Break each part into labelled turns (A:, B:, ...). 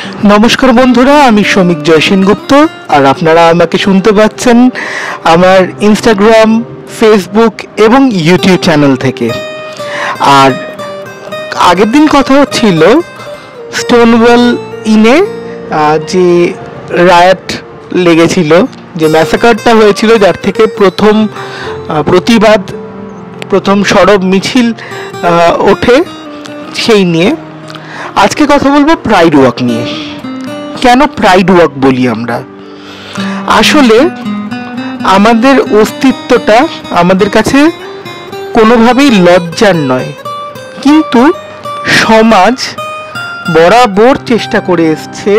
A: नमस्कार बंधुरा आमी श्रमिक जय सेनगुप्त और आपनारा आमाके शुनते पाচ্ছেন আমার ইনস্টাগ্রাম फेसबुक এবং ইউটিউব চ্যানেল থেকে। আর আগের দিন কথা হচ্ছিল স্টোনওয়াল ইনে যে রায়ট লেগেছিল, যে ম্যাসাকারটা হয়েছিল, যার থেকে প্রথম প্রতিবাদ, প্রথম সরব মিছিল ওঠে, সেই নিয়ে আজকে কথা বলবো প্রাইড ওয়াক নিয়ে। কেন প্রাইড ওয়াক বলি আমরা? আসলে আমাদের অস্তিত্বটা আমাদের কাছে কোনোভাবেই লজ্জার নয়, কিন্তু সমাজ বরাবর চেষ্টা করে এসছে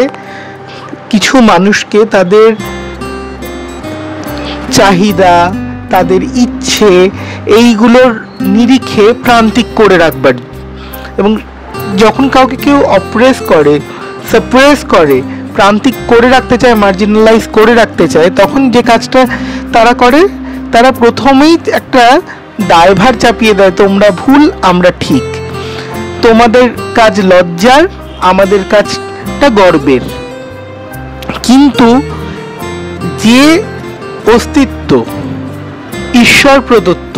A: কিছু মানুষকে তাদের চাহিদা, তাদের ইচ্ছে এইগুলোর নিরিখে প্রান্তিক করে রাখবার, এবং যখন কাউকে কেউ অপ্রেস করে, সাপ্রেস করে, প্রান্তিক করে রাখতে চায়, মার্জিনালাইজ করে রাখতে চায়, তখন যে কাজটা তারা করে, তারা প্রথমেই একটা দায়ভার চাপিয়ে দেয়, তোমরা ভুল, আমরা ঠিক, তোমাদের কাজ লজ্জার, আমাদের কাজটা গর্বের। কিন্তু যে অস্তিত্ব ঈশ্বর প্রদত্ত,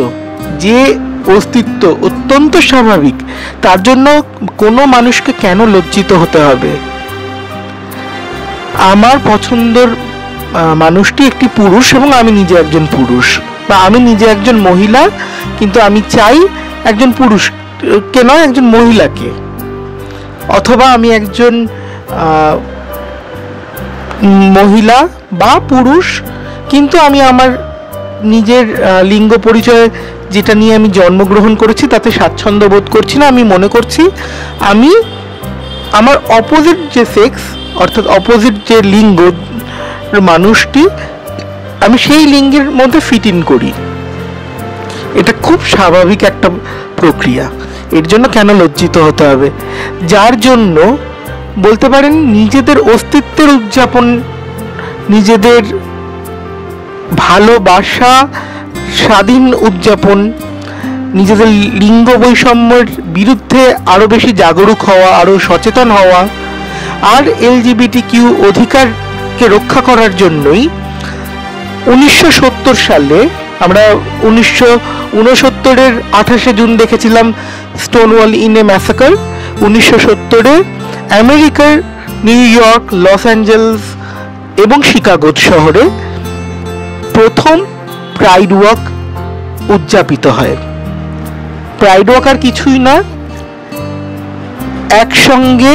A: যে অস্তিত্ব অত্যন্ত স্বাভাবিক, তার জন্য কোনো মানুষকে কেন লজ্জিত হতে হবে? আমার পছন্দের মানুষটি একটি পুরুষ এবং আমি নিজে একজন পুরুষ, বা আমি নিজে একজন মহিলা, কিন্তু আমি চাই একজন পুরুষকে নয়, একজন মহিলাকে। অথবা আমি একজন মহিলা বা পুরুষ, কিন্তু আমি আমার নিজের লিঙ্গ পরিচয় যেটা নিয়ে আমি জন্মগ্রহণ করেছি তাতে স্বাচ্ছন্দ্য বোধ করছি না। আমি মনে করছি আমি আমার অপোজিট যে সেক্স, অর্থাৎ অপোজিট যে লিঙ্গ মানুষটি, আমি সেই লিঙ্গের মধ্যে ফিট ইন করি। এটা খুব স্বাভাবিক একটা প্রক্রিয়া, এর জন্য কেন লজ্জিত হতে হবে? যার জন্য বলতে পারেন নিজেদের অস্তিত্বের উদযাপন, নিজেদের ভালোবাসা, স্বাধীন উদযাপন, নিজেদের লিঙ্গ বৈষম্যের বিরুদ্ধে আরও বেশি জাগরুক হওয়া, আরও সচেতন হওয়া, আর LGBTQ অধিকারকে রক্ষা করার জন্যই 1970 সালে আমরা 1969-এর 28শে জুন দেখেছিলাম স্টোনওয়াল ইনে ম্যাসাকার। 1970-এ আমেরিকার নিউ ইয়র্ক, লস অ্যাঞ্জেলস এবং শিকাগো শহরে প্রথম প্রাইড ওয়াক উদযাপিত হয়। প্রাইড ওয়াক আর কিছুই না, একসঙ্গে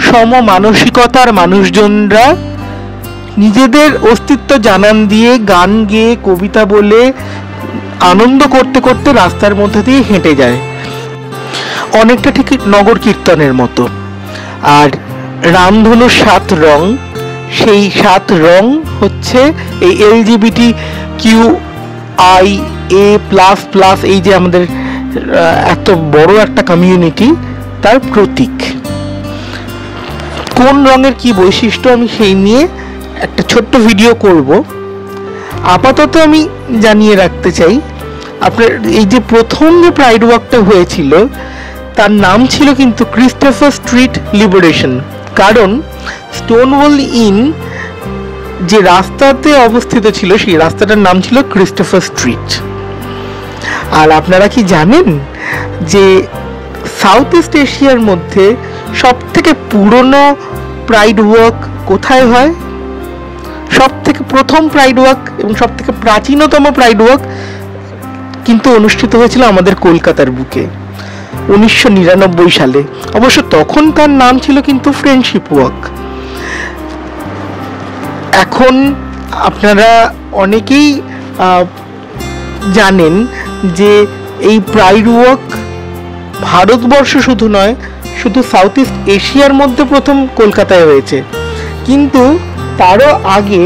A: সম মানসিকতার মানুষজনরা নিজেদের অস্তিত্ব জানান দিয়ে, গান গেয়ে, কবিতা বলে, আনন্দ করতে করতে রাস্তার মধ্যে দিয়ে হেঁটে যায়, অনেকটা ঠিক নগর কীর্তনের মতো। আর রামধনুর 7 রং, সেই 7 রং হচ্ছে এই LGBTQIA++, এই যে আমাদের এত বড় একটা কমিউনিটি, তার প্রতীক। কোন রঙের কি বৈশিষ্ট্য আমি সেই নিয়ে একটা ছোট্ট ভিডিও করব। আপাতত আমি জানিয়ে রাখতে চাই, আপনার এই যে প্রথম যে প্রাইড ওয়াকটা হয়েছিল তার নাম ছিল কিন্তু ক্রিস্টোফার স্ট্রিট লিবারেশন, কারণ স্টোনওয়াল ইন যে রাস্তাতে অবস্থিত ছিল সেই রাস্তাটার নাম ছিল ক্রিস্টোফার স্ট্রিট। আর আপনারা কি জানেন যে সাউথ ইস্ট এশিয়ার মধ্যে সব থেকে পুরনো প্রাইড ওয়াক কোথায় হয়? সব থেকে প্রথম প্রাইড ওয়াক এবং সব থেকে প্রাচীনতম প্রাইড ওয়াক কিন্তু অনুষ্ঠিত হয়েছিল আমাদের কলকাতার বুকে 1999 সালে। অবশ্য তখন তার নাম ছিল কিন্তু ফ্রেন্ডশিপ ওয়াক। এখন আপনারা অনেকেই জানেন যে এই প্রাইড ওয়াক ভারতবর্ষ শুধু নয়, শুধু সাউথ ইস্ট এশিয়ার মধ্যে প্রথম কলকাতায় হয়েছে, কিন্তু তারও আগে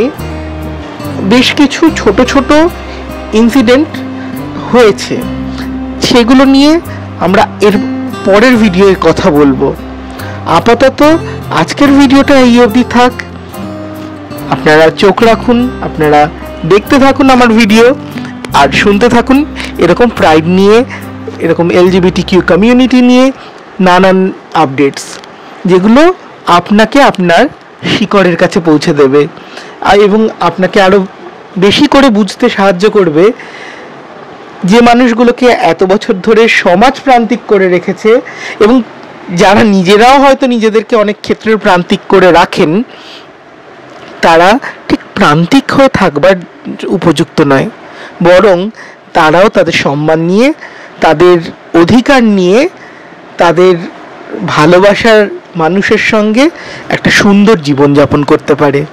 A: বেশ কিছু ছোট ছোট ইনসিডেন্ট হয়েছে, সেগুলো নিয়ে আমরা এর পরের ভিডিওয়ে কথা বলবো। আপাতত আজকের ভিডিওটা এই অবধি থাক। আপনারা চোখ রাখুন, আপনারা দেখতে থাকুন আমার ভিডিও, আর শুনতে থাকুন এরকম প্রাইড নিয়ে, এরকম LGBTQ কমিউনিটি নিয়ে নানান আপডেটস, যেগুলো আপনাকে আপনার শিকড়ের কাছে পৌঁছে দেবে এবং আপনাকে আরো বেশি করে বুঝতে সাহায্য করবে যে মানুষগুলোকে এত বছর ধরে সমাজ প্রান্তিক করে রেখেছে এবং যারা নিজেরাও হয়তো নিজেদেরকে অনেক ক্ষেত্রে প্রান্তিক করে রাখেন, তারা ঠিক প্রান্তিক হয়ে থাকবার উপযুক্ত নয়, বরং তারাও তাদের সম্মান নিয়ে, তাদের অধিকার নিয়ে, তাদের ভালোবাসার মানুষের সঙ্গে একটা সুন্দর জীবনযাপন করতে পারে।